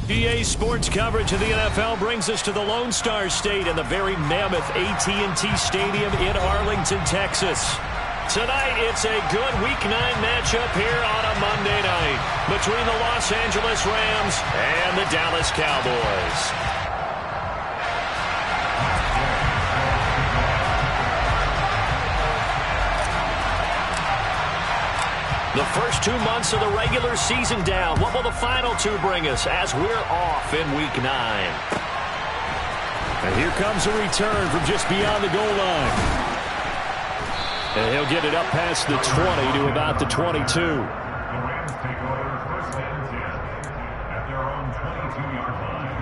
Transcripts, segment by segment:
EA Sports coverage of the NFL brings us to the Lone Star State and the very mammoth AT&T Stadium in Arlington, Texas. Tonight, it's a good Week 9 matchup here on a Monday night between the Los Angeles Rams and the Dallas Cowboys. The first 2 months of the regular season down. What will the final 2 bring us as we're off in Week 9? And here comes a return from just beyond the goal line. And he'll get it up past the 20 to about the 22. The Rams take over first and 10 at their own 22-yard line.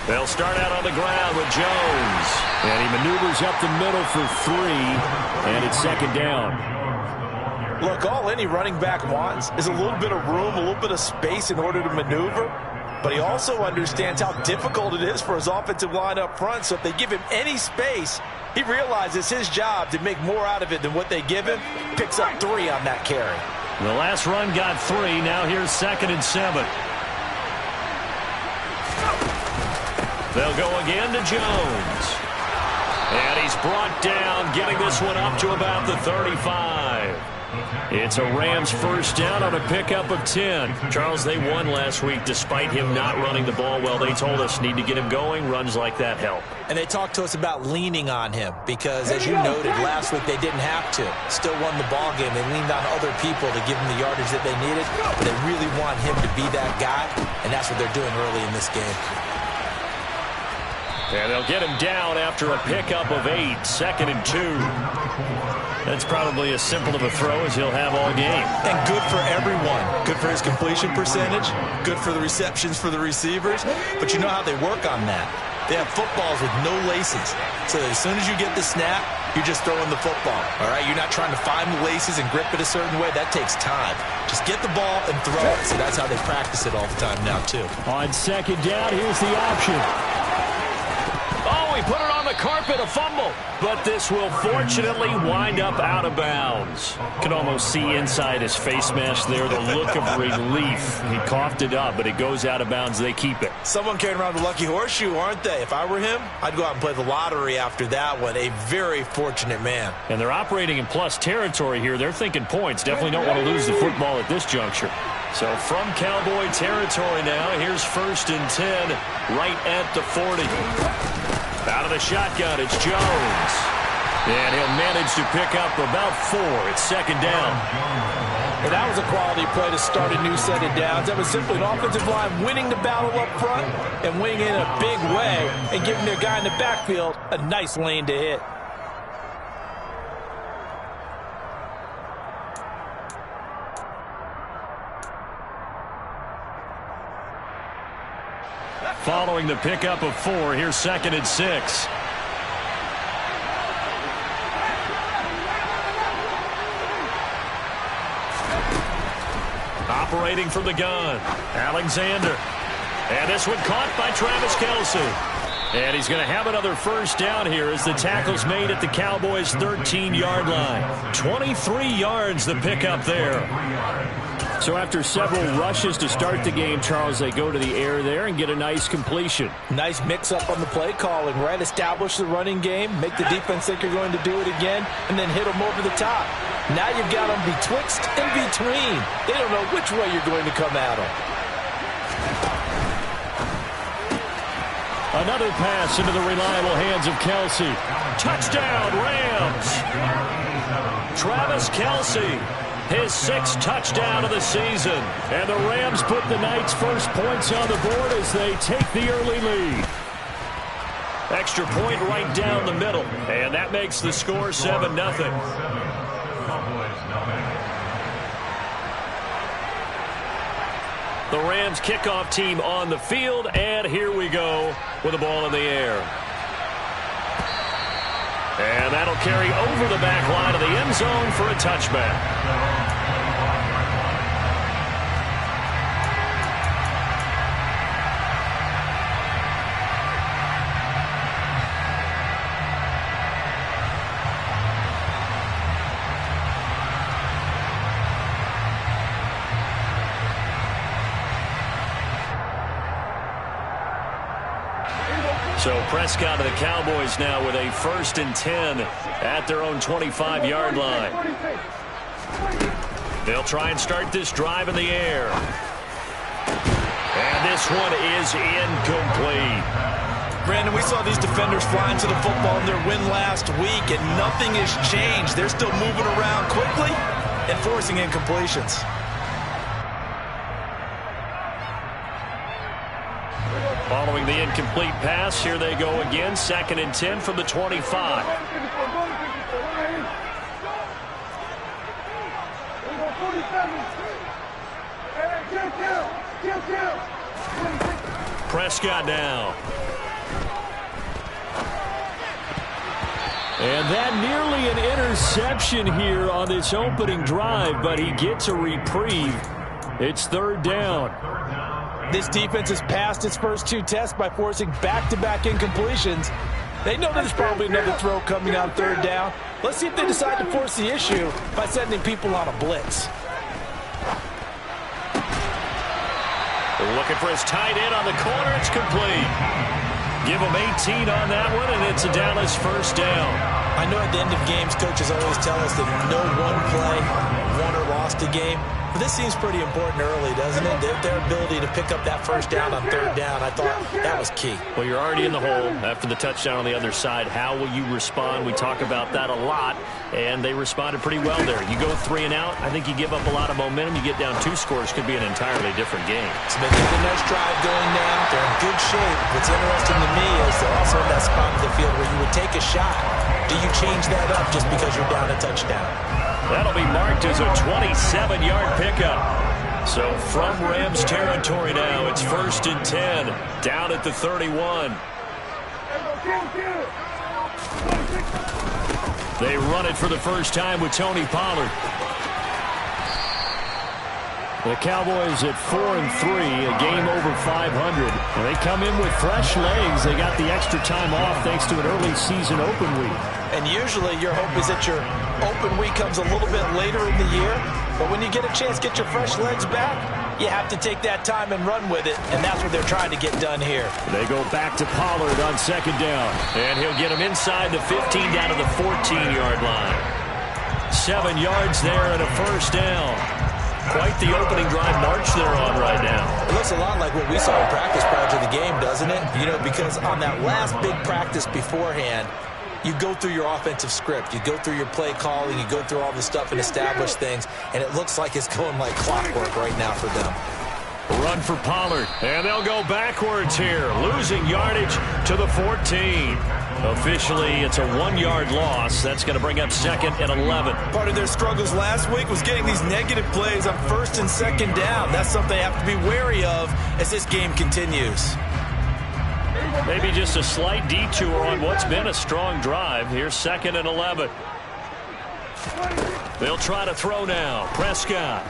They'll start out on the ground with Jones. And he maneuvers up the middle for 3. And it's second down. Look, all any running back wants is a little bit of room, a little bit of space in order to maneuver. But he also understands how difficult it is for his offensive line up front. So if they give him any space, he realizes his job to make more out of it than what they give him. Picks up 3 on that carry. The last run got 3. Now here's 2nd and 7. They'll go again to Jones. And he's brought down, getting this one up to about the 35. It's a Rams first down on a pickup of 10. Charles, they won last week despite him not running the ball well. They told us need to get him going. Runs like that help. And they talked to us about leaning on him because, as you noted, last week they didn't have to. Still won the ball game. They leaned on other people to give him the yardage that they needed. But they really want him to be that guy, and that's what they're doing early in this game. And they'll get him down after a pickup of 8, 2nd and 2. That's probably as simple of a throw as he'll have all game. And good for everyone. Good for his completion percentage. Good for the receptions for the receivers. But you know how they work on that. They have footballs with no laces. So as soon as you get the snap, you're just throwing the football. All right? You're not trying to find the laces and grip it a certain way. That takes time. Just get the ball and throw it. So that's how they practice it all the time now, too. On second down, here's the option. Oh, he put it on the carpet, a fumble. But this will fortunately wind up out of bounds. Can almost see inside his face mask there the look of relief. He coughed it up, but it goes out of bounds. They keep it. Someone carrying around the lucky horseshoe, aren't they? If I were him, I'd go out and play the lottery after that one. A very fortunate man. And they're operating in plus territory here. They're thinking points. Definitely don't want to lose the football at this juncture. So from Cowboy territory now, here's 1st and 10 right at the 40. Out of the shotgun, it's Jones. And he'll manage to pick up about 4. It's 2nd down. And that was a quality play to start a new set of downs. That was simply an offensive line winning the battle up front and winning in a big way and giving their guy in the backfield a nice lane to hit. Following the pickup of 4, here's 2nd and 6. Operating from the gun, Alexander. And this one caught by Travis Kelce. And he's going to have another first down here as the tackle's made at the Cowboys' 13-yard line. 23 yards the pickup there. So after several rushes to start the game, Charles, they go to the air there and get a nice completion. Nice mix-up on the play calling, right? Establish the running game, make the defense think you're going to do it again, and then hit them over the top. Now you've got them betwixt and between. They don't know which way you're going to come at them. Another pass into the reliable hands of Kelce. Touchdown, Rams! Travis Kelce. His 6th touchdown of the season. And the Rams put the night's first points on the board as they take the early lead. Extra point right down the middle. And that makes the score 7-0. The Rams kickoff team on the field. And here we go with the ball in the air. And that'll carry over the back line of the end zone for a touchback. So Prescott of the Cowboys now with a 1st and 10 at their own 25-yard line. They'll try and start this drive in the air. And this one is incomplete. Brandon, we saw these defenders flying to the football in their win last week, and nothing has changed. They're still moving around quickly and forcing incompletions. Following the incomplete pass, here they go again. 2nd and 10 from the 25. Prescott now. And that nearly an interception here on this opening drive, but he gets a reprieve. It's 3rd down. This defense has passed its first 2 tests by forcing back-to-back incompletions. They know there's probably another throw coming on 3rd down. Let's see if they decide to force the issue by sending people on a blitz. Looking for his tight end on the corner. It's complete. Give him 18 on that one, and it's a Dallas 1st down. I know at the end of games, coaches always tell us that no one play won or lost a game. But this seems pretty important early, doesn't it? Their ability to pick up that 1st down on 3rd down, I thought that was key. Well, you're already in the hole after the touchdown on the other side. How will you respond? We talk about that a lot, and they responded pretty well there. You go 3 and out, I think you give up a lot of momentum. You get down 2 scores, could be an entirely different game. So they got a nice drive going now. They're in good shape. What's interesting to me is they're also in that spot of the field where you would take a shot. Do you change that up just because you're down a touchdown? That'll be marked as a 27-yard pickup. So from Rams territory now, it's 1st and 10, down at the 31. They run it for the first time with Tony Pollard. The Cowboys at 4-3, a game over 500. And they come in with fresh legs. They got the extra time off thanks to an early season open week. And usually your hope is that your open week comes a little bit later in the year. But when you get a chance to get your fresh legs back, you have to take that time and run with it. And that's what they're trying to get done here. They go back to Pollard on 2nd down. And he'll get him inside the 15 down to the 14-yard line. 7 yards there and a 1st down. Quite the opening drive march they're on right now. It looks a lot like what we saw in practice prior to the game, doesn't it? You know, because on that last big practice beforehand, you go through your offensive script. You go through your play calling. You go through all the stuff and establish things. And it looks like it's going like clockwork right now for them. Run for Pollard. And they'll go backwards here. Losing yardage to the 14. Officially, it's a 1-yard loss. That's going to bring up 2nd and 11. Part of their struggles last week was getting these negative plays on 1st and 2nd down. That's something they have to be wary of as this game continues. Maybe just a slight detour on what's been a strong drive. Here's 2nd and 11. They'll try to throw now. Prescott.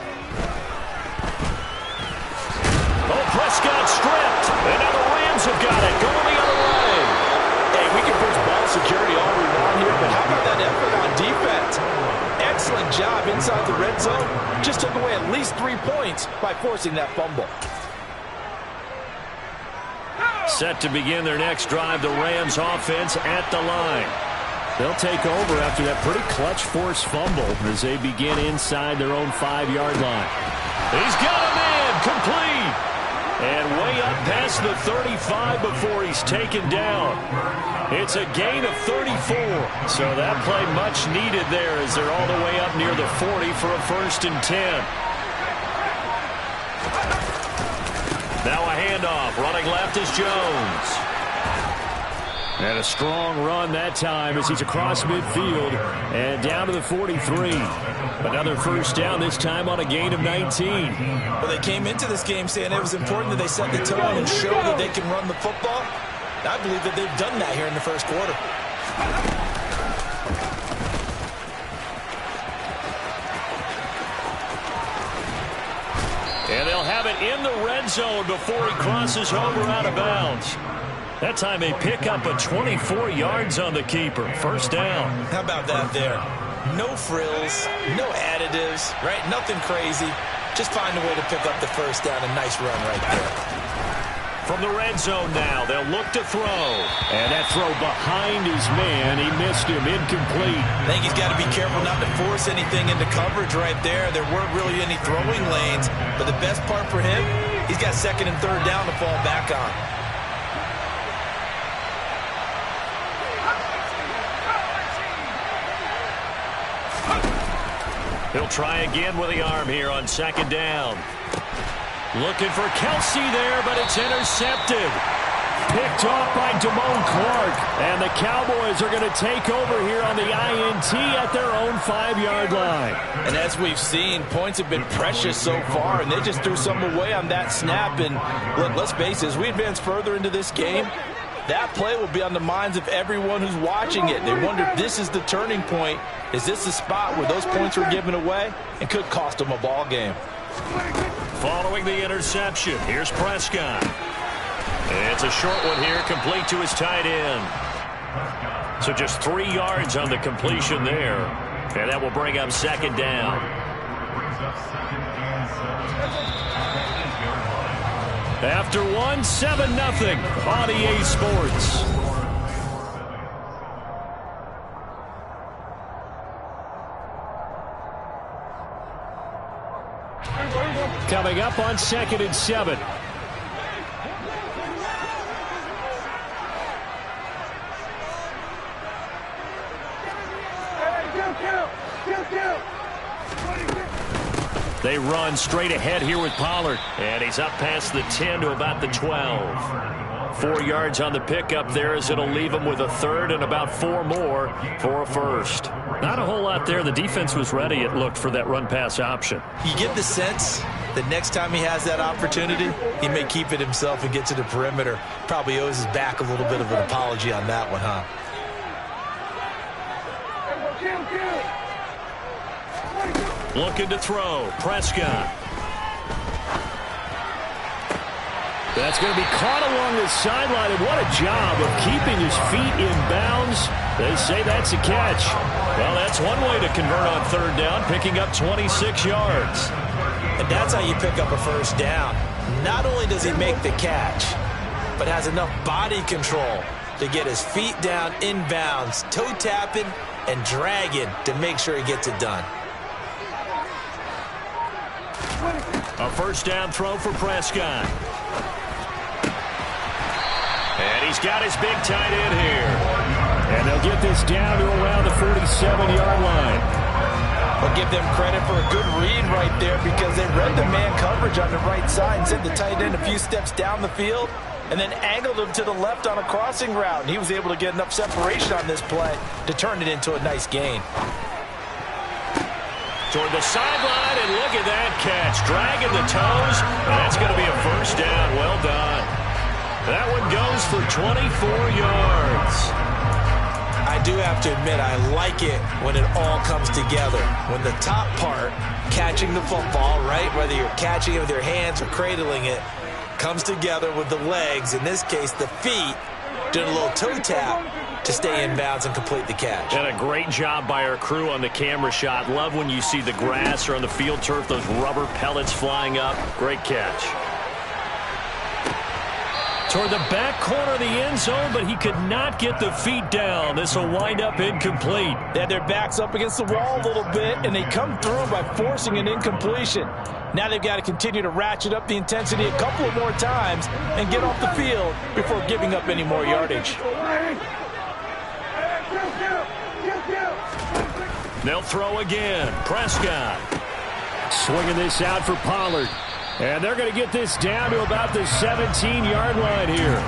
Oh, Prescott stripped. And now the Rams have got it. Going the other way. Hey, we can push ball security all we want here, but how about that effort on defense? Excellent job inside the red zone. Just took away at least 3 points by forcing that fumble. Set to begin their next drive, the Rams offense at the line. They'll take over after that pretty clutch forced fumble as they begin inside their own 5-yard line. He's got him in, complete. And way up past the 35 before he's taken down. It's a gain of 34. So that play much needed there as they're all the way up near the 40 for a 1st and 10. Now a handoff. Running left is Jones. And a strong run that time as he's across midfield and down to the 43. Another 1st down, this time on a gain of 19. Well, they came into this game saying it was important that they set the tone and show that they can run the football. I believe that they've done that here in the 1st quarter. in the red zone before he crosses over out of bounds. That time they pick up a 24 yards on the keeper. First down. How about that there? No frills, no additives, right? Nothing crazy. Just find a way to pick up the first down. A nice run right there. From the red zone now, they'll look to throw. And that throw behind his man. He missed him, incomplete. I think he's got to be careful not to force anything into coverage right there. There weren't really any throwing lanes. But the best part for him, he's got second and third down to fall back on. He'll try again with the arm here on second down. Looking for Kelsey there, but it's intercepted. Picked off by Damone Clark. And the Cowboys are going to take over here on the INT at their own 5-yard line. And as we've seen, points have been precious so far, and they just threw some away on that snap. And look, let's face it, as we advance further into this game, that play will be on the minds of everyone who's watching it. They wonder if this is the turning point. Is this the spot where those points were given away and could cost them a ball game? Following the interception, here's Prescott. It's a short one here, complete to his tight end. So just 3 yards on the completion there. And that will bring up second down. After one, 7-0 on EA Sports. Coming up on 2nd and 7. They run straight ahead here with Pollard. And he's up past the 10 to about the 12. 4 yards on the pickup there as it'll leave him with a third and about 4 more for a first. Not a whole lot there. The defense was ready, it looked, for that run-pass option. You get the sense that next time he has that opportunity, he may keep it himself and get to the perimeter. Probably owes his back a little bit of an apology on that one, huh? Looking to throw. Prescott. That's going to be caught along the sideline, and what a job of keeping his feet in bounds. They say that's a catch. Well, that's one way to convert on third down, picking up 26 yards. And that's how you pick up a first down. Not only does he make the catch, but has enough body control to get his feet down in bounds, toe tapping and dragging to make sure he gets it done. A first down throw for Prescott. And he's got his big tight end here. And they'll get this down to around the 47-yard line. I'll give them credit for a good read right there because they read the man coverage on the right side and sent the tight end a few steps down the field and then angled him to the left on a crossing route. And he was able to get enough separation on this play to turn it into a nice gain. Toward the sideline, and look at that catch. Dragging the toes, and that's going to be a first down. Well done. That one goes for 24 yards. I do have to admit, I like it when it all comes together. When the top part, catching the football, right, whether you're catching it with your hands or cradling it, comes together with the legs, in this case the feet, doing a little toe tap to stay in bounds and complete the catch. And a great job by our crew on the camera shot. Love when you see the grass or on the field turf, those rubber pellets flying up. Great catch. Toward the back corner of the end zone, but he could not get the feet down. This will wind up incomplete. They had their backs up against the wall a little bit, and they come through by forcing an incompletion. Now they've got to continue to ratchet up the intensity a couple of more times and get off the field before giving up any more yardage. They'll throw again. Prescott. Swinging this out for Pollard. And they're going to get this down to about the 17-yard line here.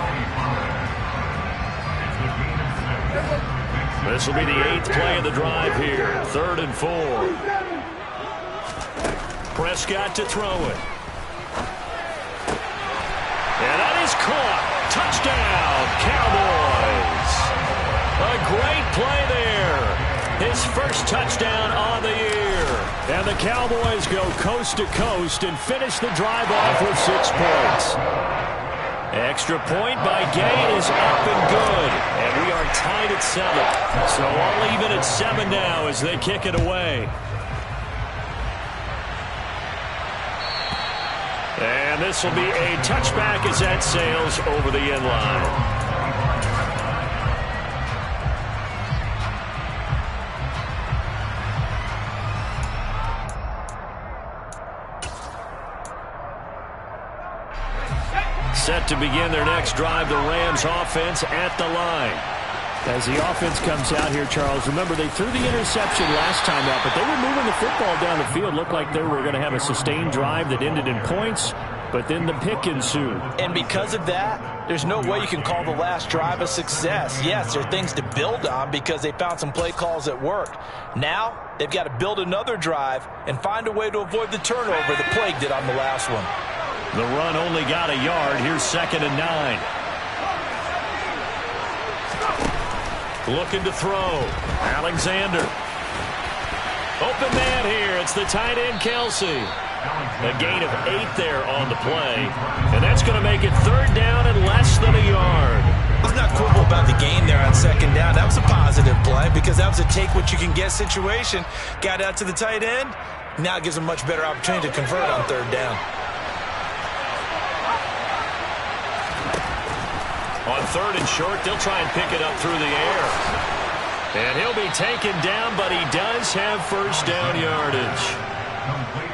This will be the 8th play of the drive here. 3rd and 4. Prescott to throw it. And that is caught. Touchdown, Cowboys. A great play there. His first touchdown on the year. And the Cowboys go coast to coast and finish the drive off with 6 points. Extra point by Gay is up and good. And we are tied at 7. So all even at 7 now as they kick it away. And this will be a touchback as that sails over the end line. Set to begin their next drive, the Rams offense at the line. As the offense comes out here, Charles, remember they threw the interception last time out, but they were moving the football down the field. Looked like they were going to have a sustained drive that ended in points, but then the pick ensued. And because of that, there's no way you can call the last drive a success. Yes, there are things to build on because they found some play calls that worked. Now, they've got to build another drive and find a way to avoid the turnover the Plague did on the last one. The run only got a yard. Here's 2nd and 9. Looking to throw. Alexander. Open man here. It's the tight end, Kelsey. A gain of 8 there on the play. And that's going to make it 3rd down and less than a yard. Let's not quibble about the gain there on 2nd down. That was a positive play because that was a take-what-you-can-get situation. Got out to the tight end. Now it gives them a much better opportunity to convert on 3rd down. On 3rd and short, they'll try and pick it up through the air. And he'll be taken down, but he does have 1st down yardage.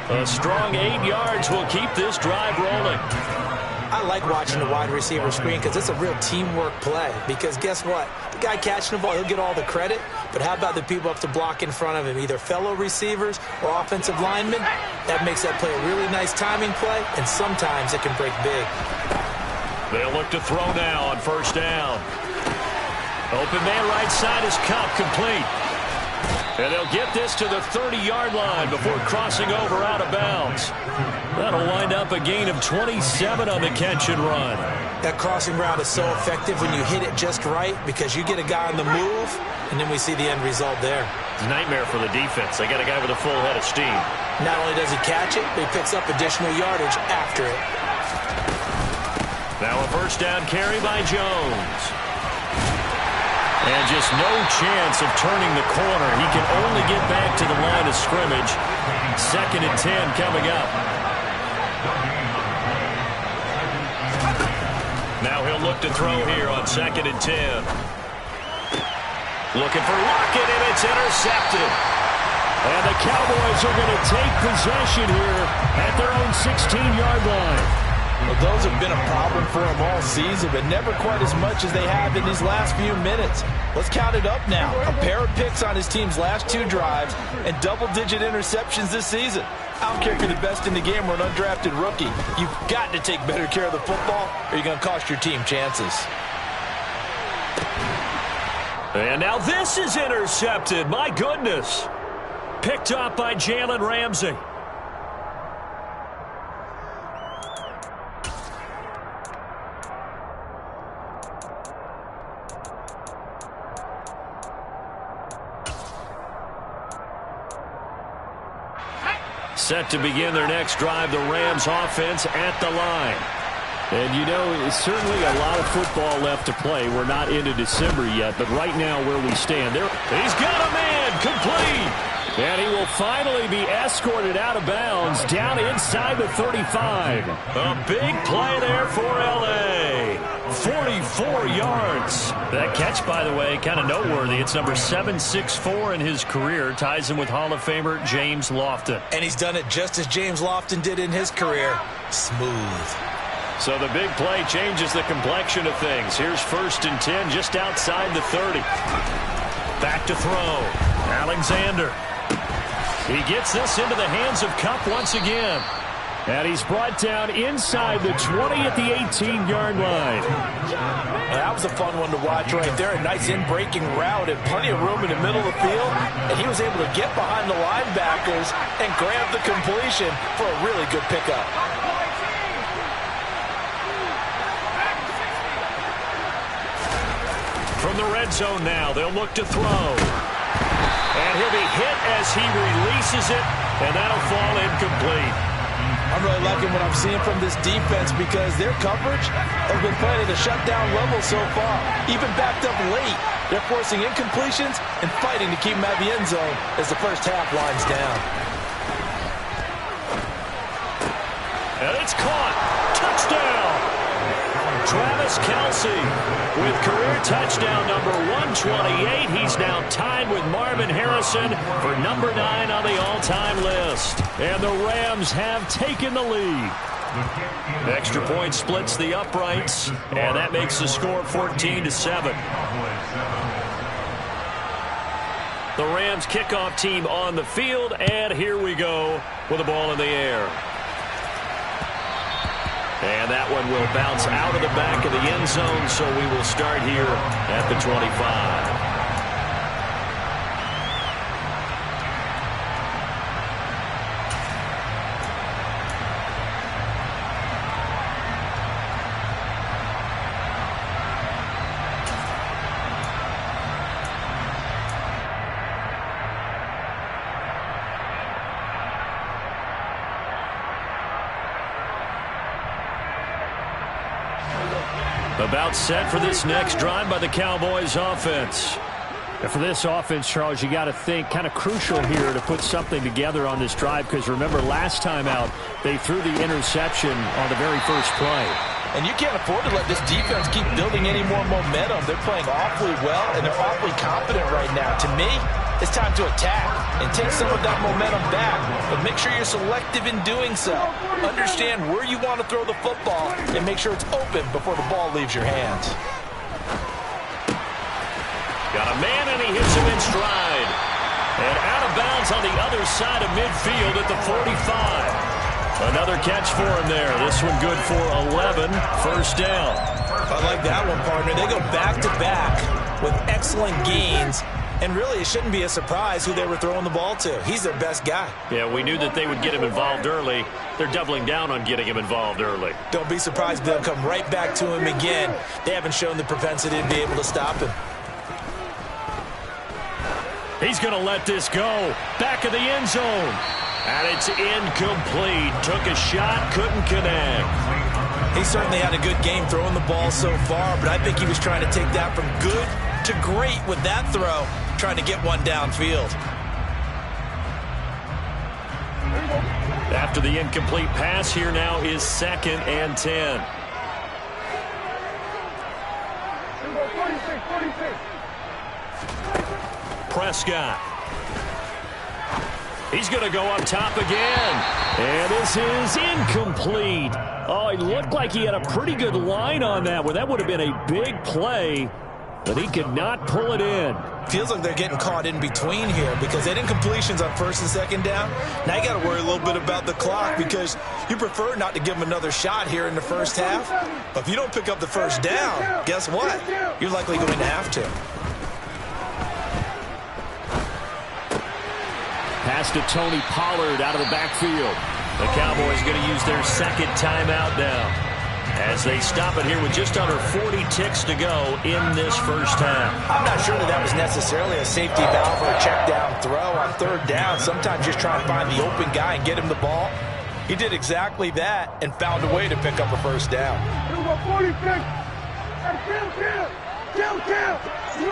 A strong 8 yards will keep this drive rolling. I like watching the wide receiver screen because it's a real teamwork play. Because guess what? The guy catching the ball, he'll get all the credit. But how about the people up to block in front of him, either fellow receivers or offensive linemen? That makes that play a really nice timing play, and sometimes it can break big. They'll look to throw now on 1st down. Open man right side is Cup, complete. And they'll get this to the 30-yard line before crossing over out of bounds. That'll wind up a gain of 27 on the catch and run. That crossing route is so effective when you hit it just right because you get a guy on the move, and then we see the end result there. It's a nightmare for the defense. They got a guy with a full head of steam. Not only does he catch it, but he picks up additional yardage after it. Now a 1st down carry by Jones. And just no chance of turning the corner. He can only get back to the line of scrimmage. 2nd and 10 coming up. Now he'll look to throw here on 2nd and 10. Looking for Lockett, and it's intercepted. And the Cowboys are going to take possession here at their own 16-yard line. Well, those have been a problem for them all season, but never quite as much as they have in these last few minutes. Let's count it up now. A pair of picks on his team's last 2 drives and double-digit interceptions this season. I don't care if you're the best in the game or an undrafted rookie. You've got to take better care of the football or you're going to cost your team chances. And now this is intercepted. My goodness. Picked up by Jalen Ramsey. Set to begin their next drive, the Rams offense at the line. And, you know, it's certainly a lot of football left to play. We're not into December yet, but right now where we stand, he's got a man complete. And he will finally be escorted out of bounds down inside the 35. A big play there for L.A. 44 yards. That catch, by the way, kind of noteworthy. It's number 764 in his career. Ties him with Hall of Famer James Lofton. And he's done it just as James Lofton did in his career. Smooth. So the big play changes the complexion of things. Here's 1st and 10 just outside the 30. Back to throw. Alexander. He gets this into the hands of Cup once again. And he's brought down inside the 20 at the 18-yard line. That was a fun one to watch right there. A nice in-breaking route and plenty of room in the middle of the field. And he was able to get behind the linebackers and grab the completion for a really good pickup. From the red zone now, they'll look to throw. And he'll be hit as he releases it And that'll fall incomplete. I'm really liking what I'm seeing from this defense because their coverage has been playing at a shutdown level so far. Even backed up late, they're forcing incompletions and fighting to keep them out of the end zone as the first half winds down. And it's caught. Touchdown. Travis Kelce with career touchdown number 128. He's now tied with Marvin Harrison for number 9 on the all-time list. And the Rams have taken the lead. Extra point splits the uprights, and that makes the score 14-7. The Rams kickoff team on the field, and here we go with the ball in the air. And that one will bounce out of the back of the end zone, so we will start here at the 25. About set for this next drive by the Cowboys offense. And for this offense, Charles, you got to think kind of crucial here to put something together on this drive, because remember last time out they threw the interception on the very first play. And you can't afford to let this defense keep building any more momentum. They're playing awfully well, and they're awfully confident right now. To me, it's time to attack and take some of that momentum back, but make sure you're selective in doing so. Understand where you want to throw the football and make sure it's open before the ball leaves your hands. Got a man, and he hits him in stride. And out of bounds on the other side of midfield at the 45. Another catch for him there. This one good for 11. First down. I like that one, partner. They go back-to-back with excellent gains. And really, it shouldn't be a surprise who they were throwing the ball to. He's their best guy. Yeah, we knew that they would get him involved early. They're doubling down on getting him involved early. Don't be surprised if they'll come right back to him again. They haven't shown the propensity to be able to stop him. He's going to let this go. Back of the end zone. And it's incomplete. Took a shot, couldn't connect. He certainly had a good game throwing the ball so far, but I think he was trying to take that from good to great with that throw, trying to get one downfield. After the incomplete pass, here now is 2nd and 10. Prescott. He's going to go up top again. And this is incomplete. Oh, it looked like he had a pretty good line on that one. That would have been a big play, but he could not pull it in. Feels like they're getting caught in between here because they had incompletions on 1st and 2nd down. Now you got to worry a little bit about the clock because you prefer not to give them another shot here in the first half. But if you don't pick up the first down, guess what? You're likely going to have to. Pass to Tony Pollard out of the backfield. The Cowboys going to use their 2nd timeout now as they stop it here with just under 40 ticks to go in this first half. I'm not sure that was necessarily a safety valve or a check down throw on 3rd down. Sometimes just try to find the open guy and get him the ball. He did exactly that and found a way to pick up a first down.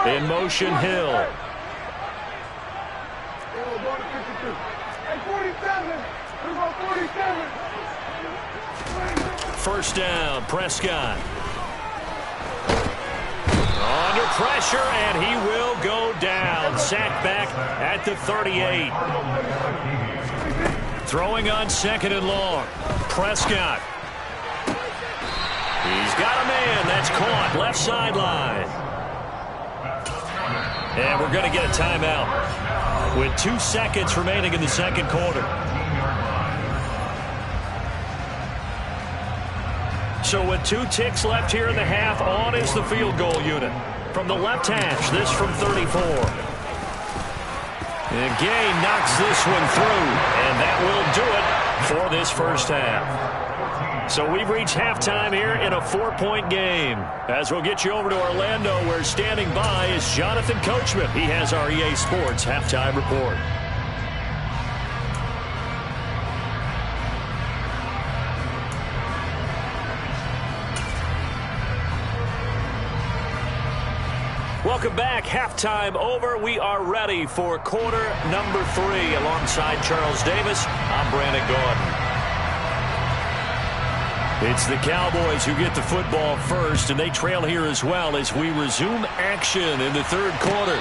In motion, Hill. First down, Prescott. Under pressure, and he will go down. Sacked back at the 38. Throwing on 2nd and long. Prescott. He's got a man. That's caught. Left sideline. And we're going to get a timeout with 2 seconds remaining in the 2nd quarter. So with 2 ticks left here in the half, on is the field goal unit. From the left hash, this from 34. And Gay knocks this one through, and that will do it for this first half. So we've reached halftime here in a 4-point game. As we'll get you over to Orlando, where standing by is Jonathan Coachman. He has our EA Sports halftime report. Welcome back. Halftime over. We are ready for quarter number 3. Alongside Charles Davis, I'm Brandon Gaudin. It's the Cowboys who get the football first, and they trail here as well as we resume action in the third quarter.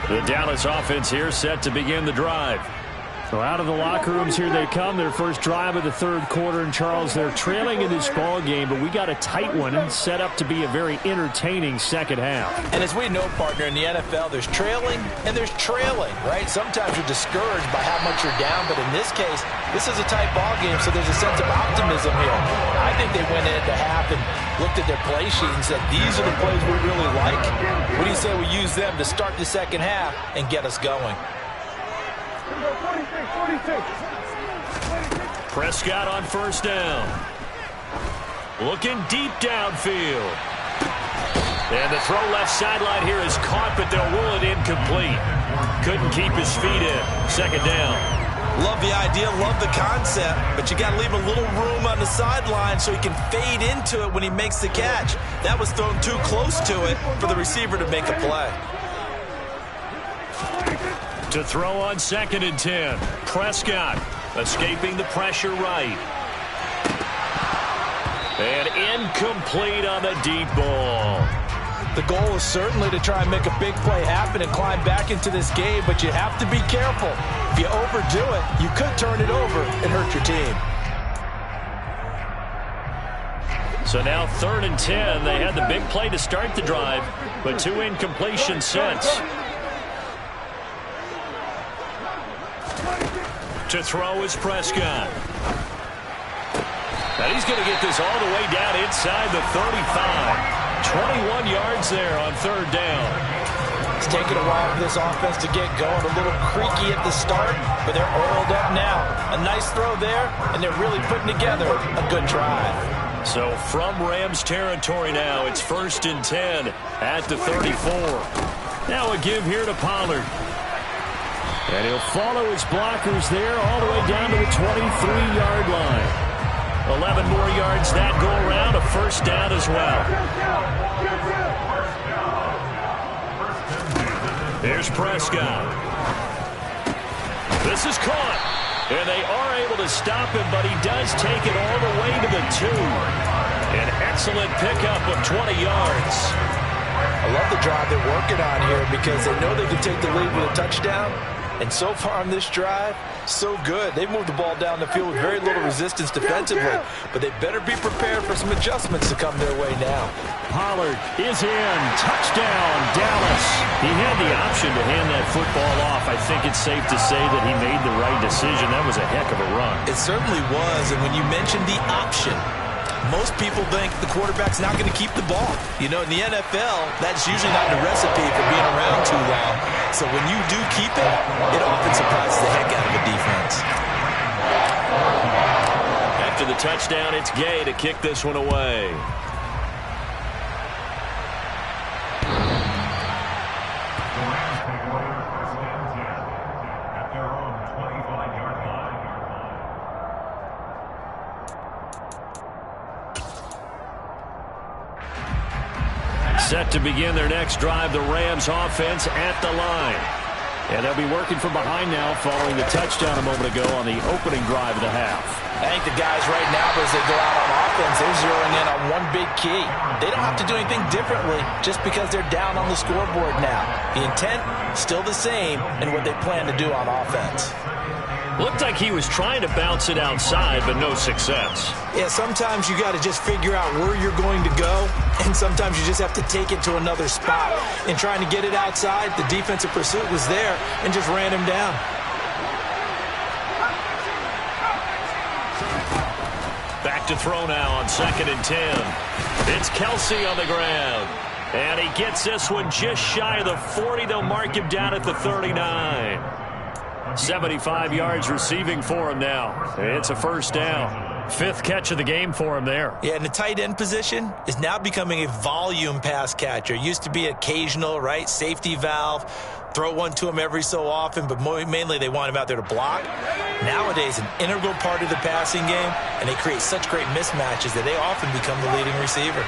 The Dallas offense here set to begin the drive. So out of the locker rooms here they come, their first drive of the third quarter. And Charles, they're trailing in this ball game, but we got a tight one and set up to be a very entertaining second half. And as we know, partner, in the NFL, there's trailing and there's trailing, right? Sometimes you're discouraged by how much you're down, but in this case, this is a tight ball game, so there's a sense of optimism here. I think they went into half and looked at their play sheet and said, these are the plays we really like. What do you say we use them to start the second half and get us going? Prescott on first down. Looking deep downfield. And the throw left sideline here is caught, but they'll rule it incomplete. Couldn't keep his feet in. Second down. Love the idea, love the concept, but you got to leave a little room on the sideline so he can fade into it when he makes the catch. That was thrown too close to it for the receiver to make a play. To throw on 2nd and 10. Prescott escaping the pressure right. And incomplete on the deep ball. The goal is certainly to try and make a big play happen and climb back into this game, but you have to be careful. If you overdo it, you could turn it over and hurt your team. So now 3rd and 10. They had the big play to start the drive, but 2 incompletions since. To throw is Prescott. And he's going to get this all the way down inside the 35. 21 yards there on 3rd down. It's taken a while for this offense to get going. A little creaky at the start, but they're oiled up now. A nice throw there, and they're really putting together a good drive. So from Rams territory now, it's 1st and 10 at the 34. Now a give here to Pollard. And he'll follow his blockers there all the way down to the 23-yard line. 11 more yards that go around, a first down as well. Here's Prescott. This is caught. And they are able to stop him, but he does take it all the way to the 2. An excellent pickup of 20 yards. I love the drive they're working on here because they know they can take the lead with a touchdown. And so far on this drive, so good. They've moved the ball down the field with very little resistance defensively, but they better be prepared for some adjustments to come their way now. Pollard is in. Touchdown, Dallas. He had the option to hand that football off. I think it's safe to say that he made the right decision. That was a heck of a run. It certainly was, and when you mentioned the option, most people think the quarterback's not going to keep the ball. You know, in the NFL, that's usually not the recipe for being around too long. So when you do keep it, it often surprises the heck out of a defense. After the touchdown, it's Gay to kick this one away. Set to begin their next drive, the Rams offense at the line. And they'll be working from behind now following the touchdown a moment ago on the opening drive of the half. I think the guys right now, as they go out on offense, they're zeroing in on one big key. They don't have to do anything differently just because they're down on the scoreboard now. The intent, still the same in what they plan to do on offense. Looked like he was trying to bounce it outside, but no success. Yeah, sometimes you got to just figure out where you're going to go, and sometimes you just have to take it to another spot. In trying to get it outside, the defensive pursuit was there and just ran him down. Back to throw now on 2nd and 10. It's Kelsey on the ground. And he gets this one just shy of the 40. They'll mark him down at the 39. 75 yards receiving for him now. It's a first down. 5th catch of the game for him there. Yeah, and the tight end position is now becoming a volume pass catcher. Used to be occasional, right? Safety valve. throw one to him every so often, but mainly they want him out there to block. Nowadays, an integral part of the passing game, and they create such great mismatches that they often become the leading receiver.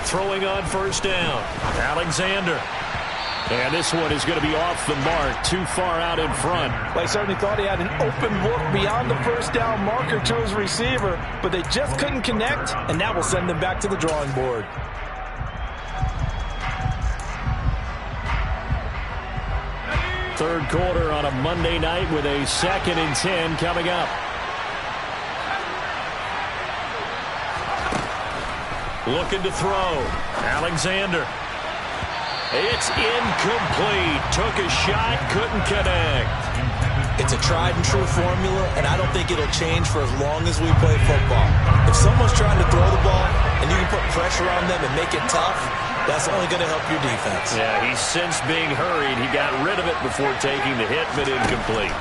Throwing on first down, Alexander. And this one is going to be off the mark, too far out in front. They certainly thought he had an open look beyond the first down marker to his receiver, but they just couldn't connect, and that will send them back to the drawing board. Third quarter on a Monday night with a 2nd and 10 coming up. Looking to throw. Alexander. It's incomplete. Took a shot, couldn't connect. It's a tried and true formula, and I don't think it'll change for as long as we play football. If someone's trying to throw the ball and you can put pressure on them and make it tough, that's only going to help your defense. Yeah, he's since being hurried. He got rid of it before taking the hit, but incomplete.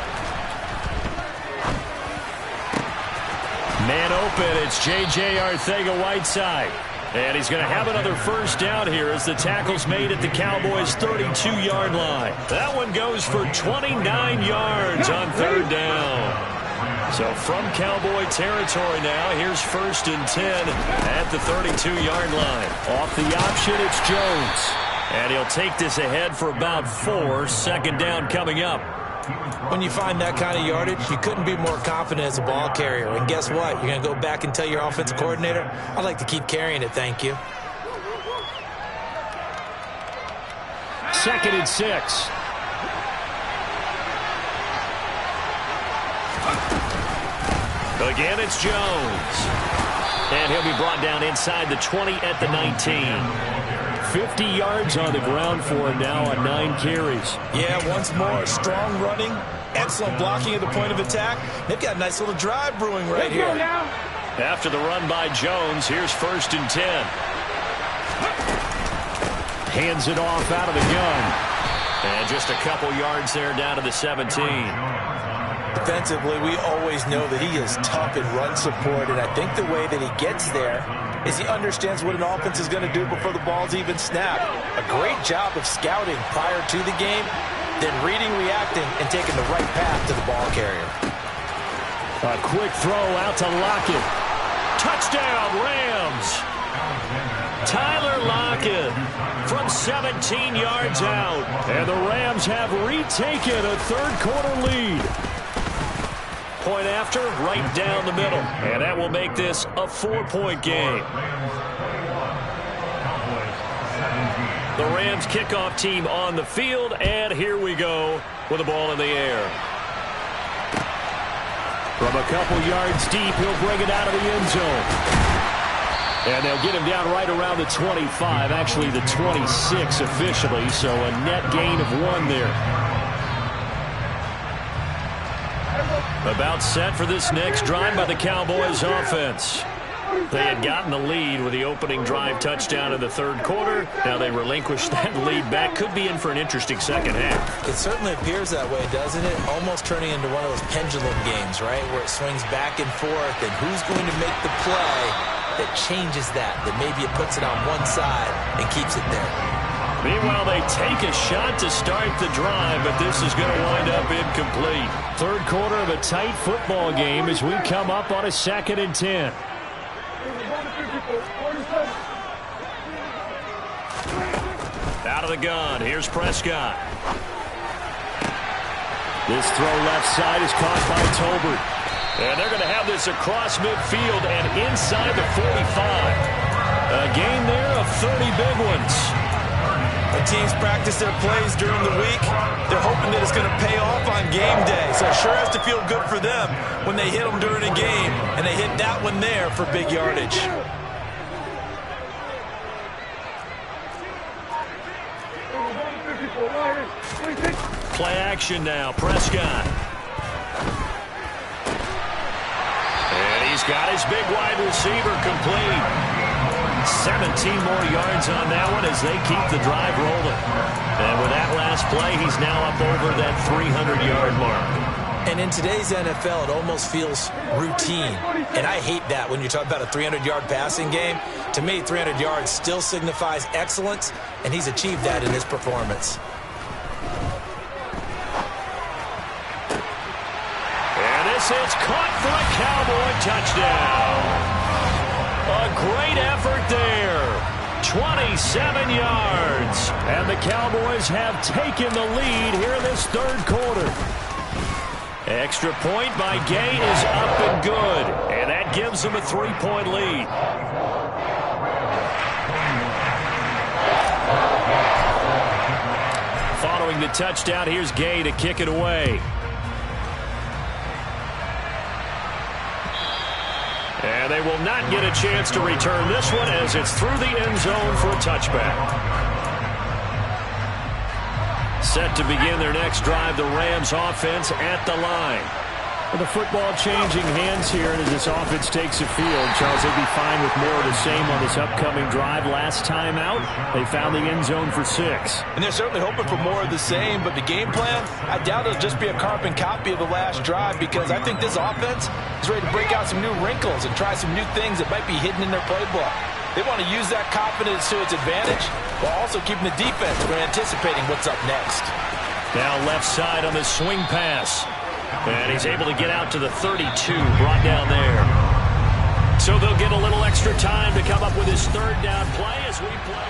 Man open, it's J.J. Arcega-Whiteside. And he's going to have another first down here as the tackle's made at the Cowboys' 32-yard line. That one goes for 29 yards on third down. So from Cowboy territory now, here's 1st and 10 at the 32-yard line. Off the option, it's Jones. And he'll take this ahead for about 4. 2nd down coming up. When you find that kind of yardage, you couldn't be more confident as a ball carrier. And guess what? You're going to go back and tell your offensive coordinator, I'd like to keep carrying it, thank you. 2nd and 6. Again, it's Jones. And he'll be brought down inside the 20 at the 19. 50 yards on the ground for him now on 9 carries. Yeah, once more, strong running, excellent blocking at the point of attack. They've got a nice little drive brewing right here. After the run by Jones, here's 1st and 10. Hands it off out of the gun. And just a couple yards there down to the 17. Defensively, we always know that he is tough in run support, and I think the way that he gets there is he understands what an offense is going to do before the ball's even snapped. A great job of scouting prior to the game, then reading, reacting, and taking the right path to the ball carrier. A quick throw out to Lockett. Touchdown, Rams! Tyler Lockett from 17 yards out. And the Rams have retaken a third-quarter lead. Point after, right down the middle. And that will make this a 4-point game. The Rams kickoff team on the field, and here we go with the ball in the air. From a couple yards deep, he'll bring it out of the end zone. And they'll get him down right around the 25, actually the 26 officially, so a net gain of 1 there. About set for this next drive by the Cowboys offense. They had gotten the lead with the opening drive touchdown in the third quarter. Now they relinquished that lead back. Could be in for an interesting second half. It certainly appears that way, doesn't it? Almost turning into one of those pendulum games, right? Where it swings back and forth, and who's going to make the play that changes that maybe it puts it on one side and keeps it there. Meanwhile, they take a shot to start the drive, but this is going to wind up incomplete. Third quarter of a tight football game as we come up on a 2nd and 10. Out of the gun, here's Prescott. This throw left side is caught by Tolbert. And they're going to have this across midfield and inside the 45. A gain there of 30 big ones. When teams practice their plays during the week, they're hoping that it's going to pay off on game day. So it sure has to feel good for them when they hit them during a game, and they hit that one there for big yardage. Play action now, Prescott. And he's got his big wide receiver complete. 17 more yards on that one as they keep the drive rolling. And with that last play, he's now up over that 300-yard mark. And in today's NFL, it almost feels routine. And I hate that when you're talking about a 300-yard passing game. To me, 300 yards still signifies excellence, and he's achieved that in his performance. And this is caught for a Cowboy touchdown. A great effort there. 27 yards. And the Cowboys have taken the lead here in this third quarter. Extra point by Gay is up and good. And that gives them a 3-point lead. Following the touchdown, here's Gay to kick it away. And they will not get a chance to return this one as it's through the end zone for a touchback. Set to begin their next drive, the Rams offense at the line. Well, the football changing hands here, and as this offense takes the field, Charles, they'd be fine with more of the same on this upcoming drive. Last time out, they found the end zone for 6. And they're certainly hoping for more of the same, but the game plan, I doubt it'll just be a carbon copy of the last drive, because I think this offense is ready to break out some new wrinkles and try some new things that might be hidden in their playbook. They want to use that confidence to its advantage while also keeping the defense from anticipating what's up next. Now left side on the swing pass. And he's able to get out to the 32, brought down there. So they'll get a little extra time to come up with his third down play as we play.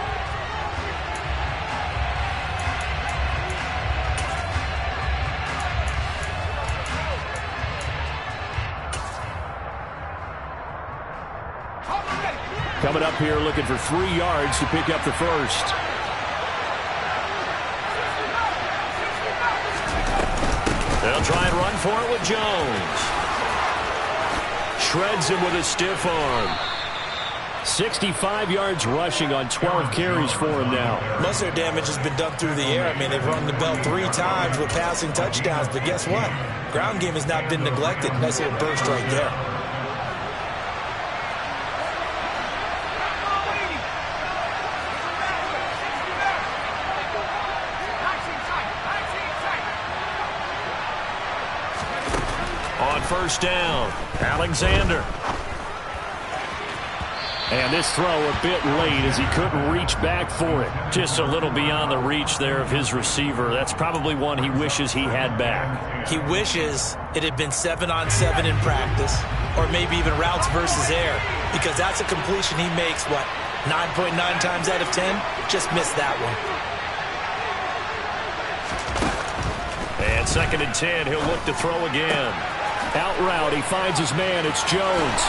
Coming up here looking for 3 yards to pick up the first. They'll try and run for it with Jones. Shreds him with a stiff arm. 65 yards rushing on 12 carries for him now. Most of their damage has been done through the air. I mean, they've rung the bell 3 times with passing touchdowns, but guess what? Ground game has not been neglected. Nice little burst right there. On first down, Alexander. And this throw a bit late as he couldn't reach back for it. Just a little beyond the reach there of his receiver. That's probably one he wishes he had back. He wishes it had been 7-on-7 in practice, or maybe even routes versus air, because that's a completion he makes, 9.9 times out of 10? Just missed that one. And 2nd and 10, he'll look to throw again. Out route, he finds his man. It's Jones.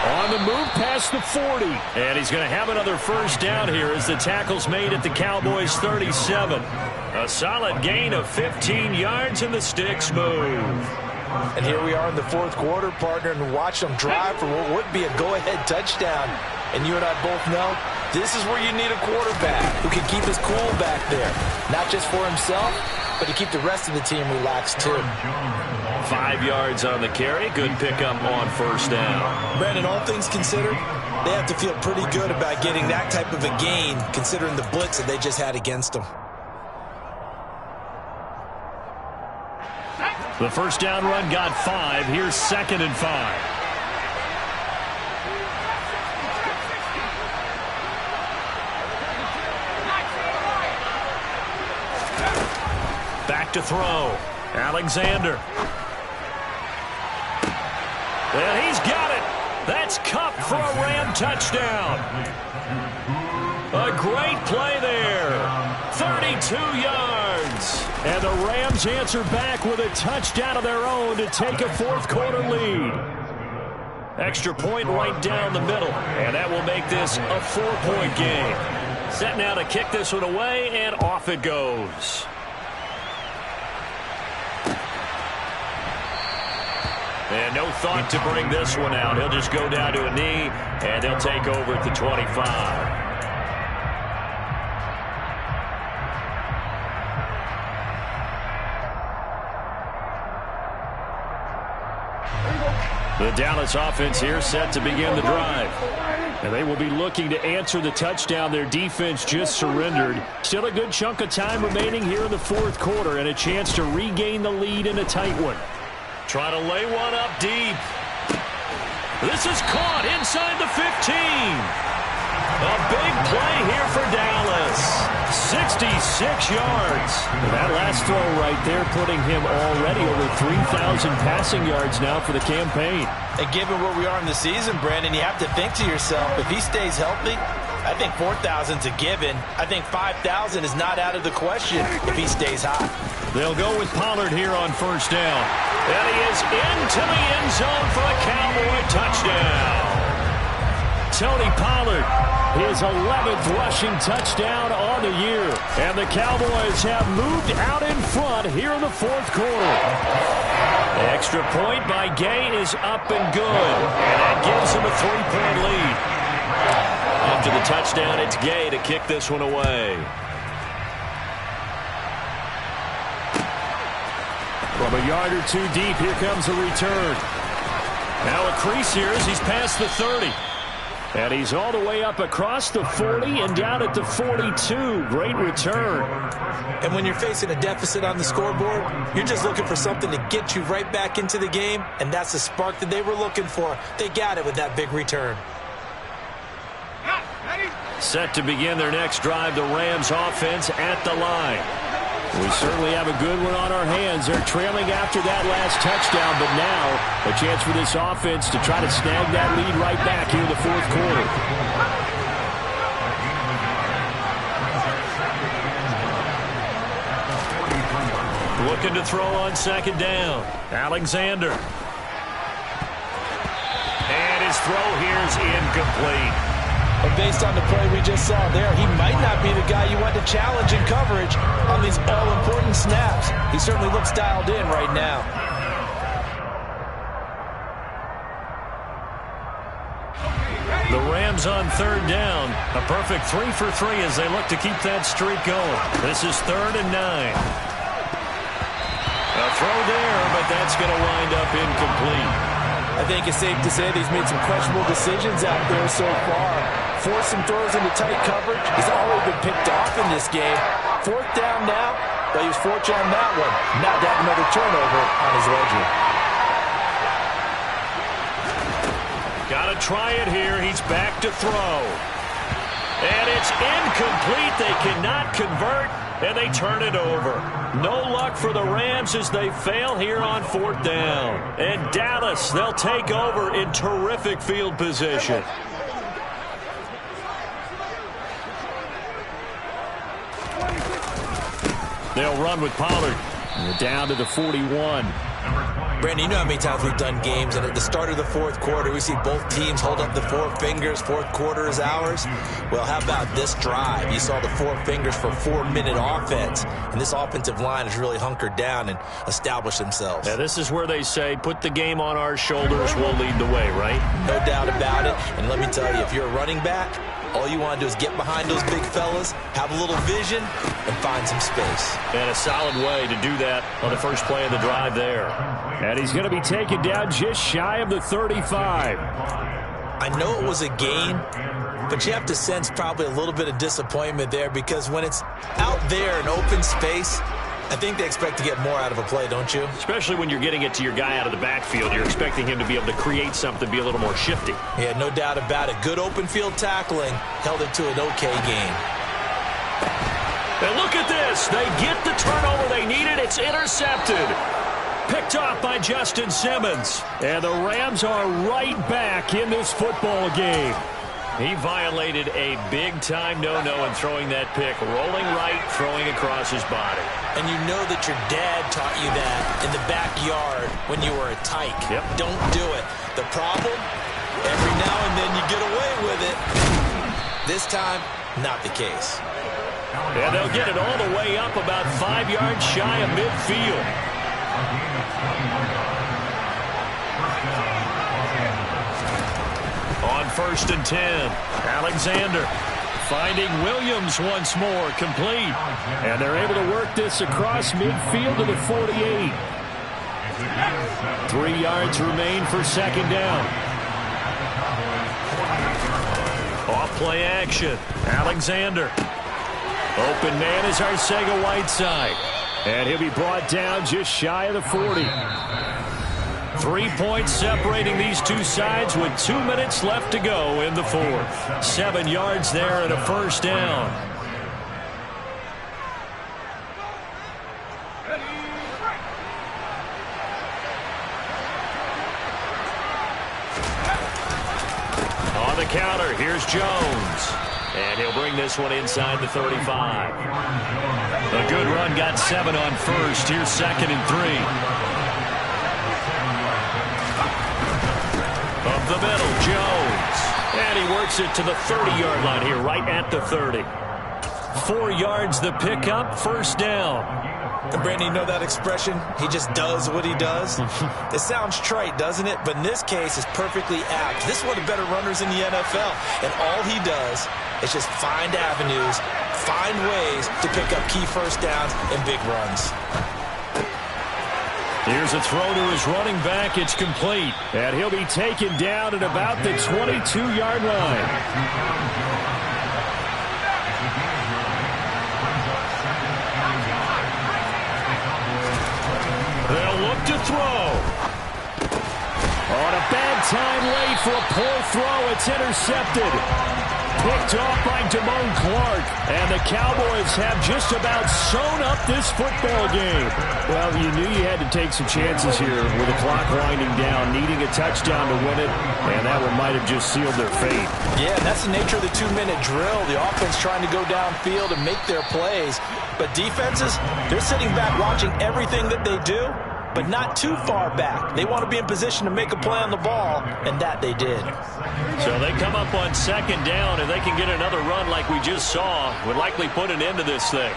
On the move past the 40. And he's going to have another first down here as the tackle's made at the Cowboys' 37. A solid gain of 15 yards and the sticks move. And here we are in the 4th quarter, partner, and watch them drive for what would be a go-ahead touchdown. And you and I both know this is where you need a quarterback who can keep his cool back there. Not just for himself, but to keep the rest of the team relaxed too. 5 yards on the carry. Good pickup on first down. Brandon, all things considered, they have to feel pretty good about getting that type of a gain, considering the blitz that they just had against them. The first down run got 5. Here's 2nd and 5. Back to throw. Alexander. And he's got it. That's Kupp for a Ram touchdown. A great play there. 32 yards. And the Rams answer back with a touchdown of their own to take a 4th quarter lead. Extra point right down the middle. And that will make this a 4-point game. Set now to kick this one away, and off it goes. And no thought to bring this one out. He'll just go down to a knee, and they'll take over at the 25. The Dallas offense here set to begin the drive. And they will be looking to answer the touchdown their defense just surrendered. Still a good chunk of time remaining here in the 4th quarter and a chance to regain the lead in a tight one. Try to lay one up deep. This is caught inside the 15. A big play here for Dallas. 66 yards. That last throw right there putting him already over 3,000 passing yards now for the campaign. And given where we are in the season, Brandon, you have to think to yourself, if he stays healthy, I think 4,000's a given. I think 5,000 is not out of the question if he stays hot. They'll go with Pollard here on first down. And he is into the end zone for a Cowboy touchdown. Tony Pollard, his 11th rushing touchdown on the year. And the Cowboys have moved out in front here in the fourth quarter. Extra point by Gay is up and good. And that gives him a 3-point lead. After the touchdown, it's Gay to kick this one away. From a yard or two deep, here comes a return. Now a crease here as he's past the 30. And he's all the way up across the 40 and down at the 42. Great return. And when you're facing a deficit on the scoreboard, you're just looking for something to get you right back into the game, and that's the spark that they were looking for. They got it with that big return. Set to begin their next drive, the Rams offense at the line. We certainly have a good one on our hands. They're trailing after that last touchdown, but now a chance for this offense to try to snag that lead right back here in the fourth quarter. Looking to throw on second down. Alexander. And his throw here is incomplete. But based on the play we just saw there, he might not be the guy you want to challenge in coverage on these all-important snaps. He certainly looks dialed in right now. The Rams on third down. A perfect 3 for 3 as they look to keep that streak going. This is 3rd and 9. A throw there, but that's going to wind up incomplete. I think it's safe to say that he's made some questionable decisions out there so far. Forced some throws into tight coverage. He's already been picked off in this game. 4th down now, but he was fortunate on that one. Not to have another turnover on his ledger. Got to try it here. He's back to throw. And it's incomplete. They cannot convert, and they turn it over. No luck for the Rams as they fail here on 4th down. And Dallas, they'll take over in terrific field position. They'll run with Pollard. We're down to the 41. Brandon, you know how many times we've done games, and at the start of the fourth quarter, we see both teams hold up the 4 fingers. Fourth quarter is ours. Well, how about this drive? You saw the 4 fingers for 4-minute offense, and this offensive line has really hunkered down and established themselves. Now, this is where they say, put the game on our shoulders, we'll lead the way, right? No doubt about it, and let me tell you, if you're a running back, all you want to do is get behind those big fellas, have a little vision, and find some space. And a solid way to do that on the first play of the drive there. And he's going to be taken down just shy of the 35. I know it was a gain, but you have to sense probably a little bit of disappointment there because when it's out there in open space, I think they expect to get more out of a play, don't you? Especially when you're getting it to your guy out of the backfield. You're expecting him to be able to create something, be a little more shifty. Yeah, no doubt about it. Good open field tackling held it to an okay game. And look at this. They get the turnover they needed. It's intercepted. Picked off by Justin Simmons. And the Rams are right back in this football game. He violated a big-time no-no in throwing that pick. Rolling right, throwing across his body. And you know that your dad taught you that in the backyard when you were a tyke. Yep. Don't do it. The problem, every now and then you get away with it. This time, not the case. And they'll get it all the way up about 5 yards shy of midfield. On 1st and 10, Alexander finding Williams once more, complete. And they're able to work this across midfield to the 48. 3 yards remain for second down. Off play action, Alexander. Open man is Arcega-Whiteside. And he'll be brought down just shy of the 40. 3 points separating these two sides with 2 minutes left to go in the fourth. 7 yards there and a first down. On the counter, here's Jones. And he'll bring this one inside the 35. A good run, got 7 on first. Here's 2nd and 3. Up the middle, Jones. And he works it to the 30-yard line here, right at the 30. 4 yards the pickup, first down. And Brandon, you know that expression? He just does what he does. It sounds trite, doesn't it? But in this case, it's perfectly apt. This is one of the better runners in the NFL. And all he does is just find avenues, find ways to pick up key first downs and big runs. Here's a throw to his running back. It's complete. And he'll be taken down at about the 22-yard line. They'll look to throw. On a bad time late for a poor throw. It's intercepted. Picked off by Damone Clark. And the Cowboys have just about sewn up this football game. Well, you knew you had to take some chances here with the clock winding down, needing a touchdown to win it, and that one might have just sealed their fate. Yeah, that's the nature of the 2-minute drill. The offense trying to go downfield and make their plays. But defenses, they're sitting back watching everything that they do, but not too far back. They want to be in position to make a play on the ball, and that they did. So they come up on 2nd down, and they can get another run like we just saw. Would likely put an end to this thing.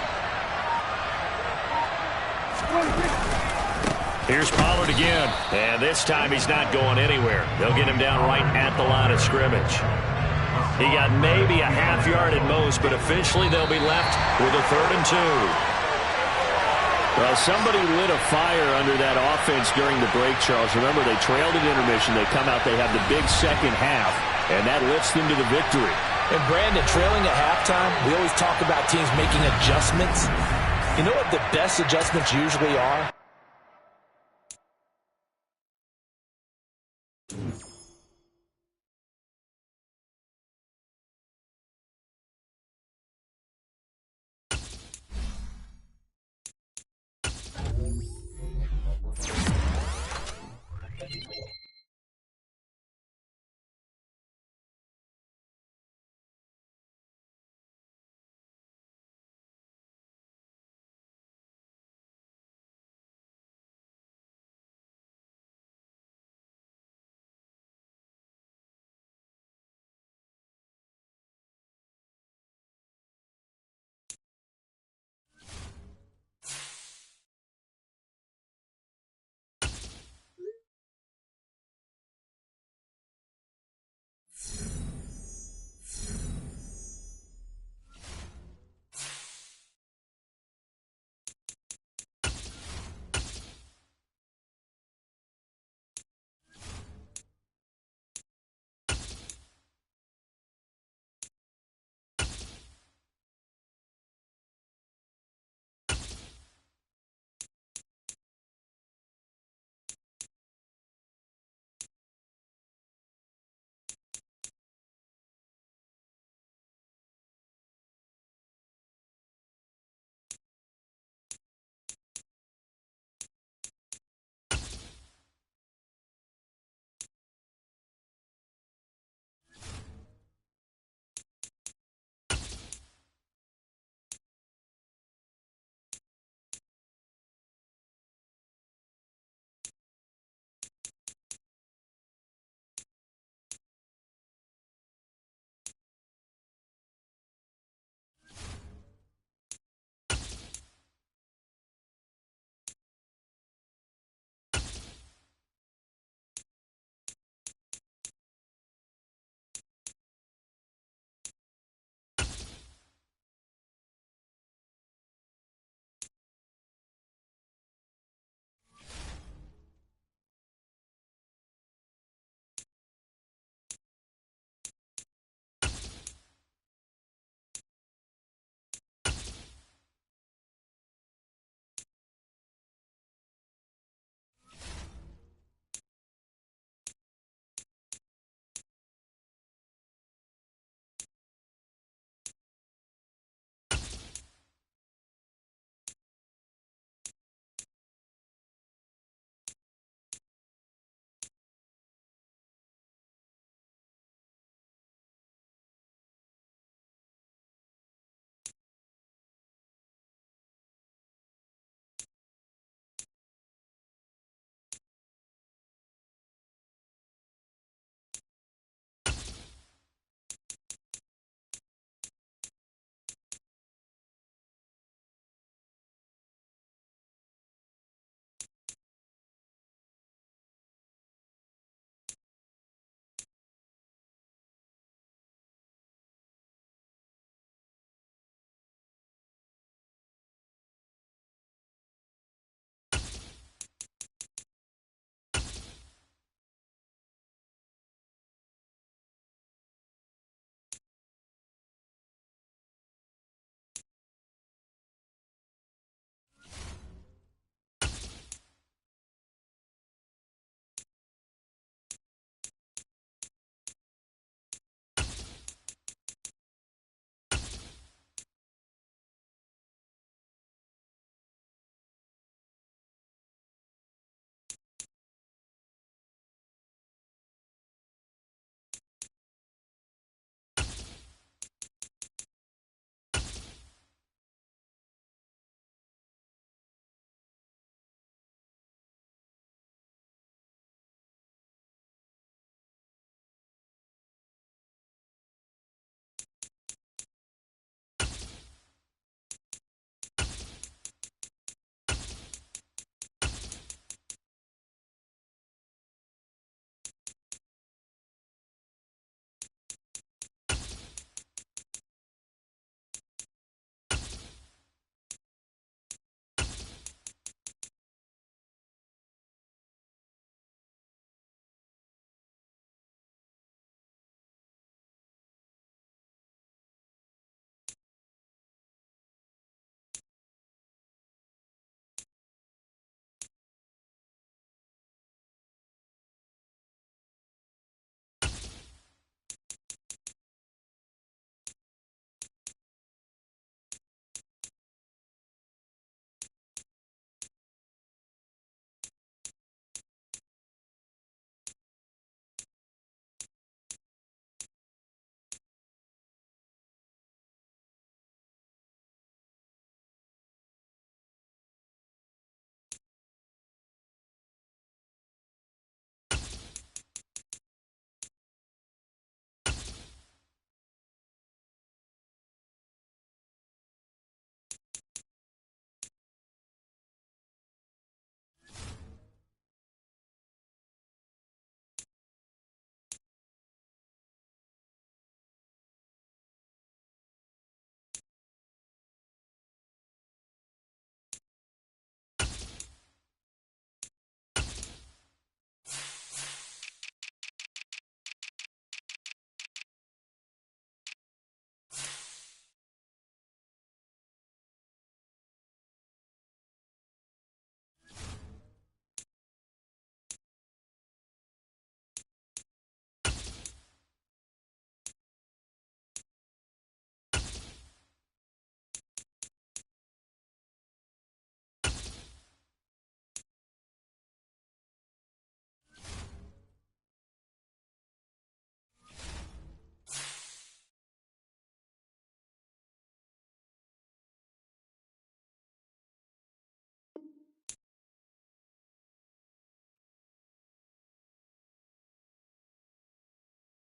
Here's Pollard again, and this time he's not going anywhere. They'll get him down right at the line of scrimmage. He got maybe a half yard at most, but officially they'll be left with a 3rd and 2. Well, somebody lit a fire under that offense during the break, Charles. Remember, they trailed at intermission. They come out, they have the big second half, and that lifts them to the victory. And Brandon, trailing at halftime, we always talk about teams making adjustments. You know what the best adjustments usually are?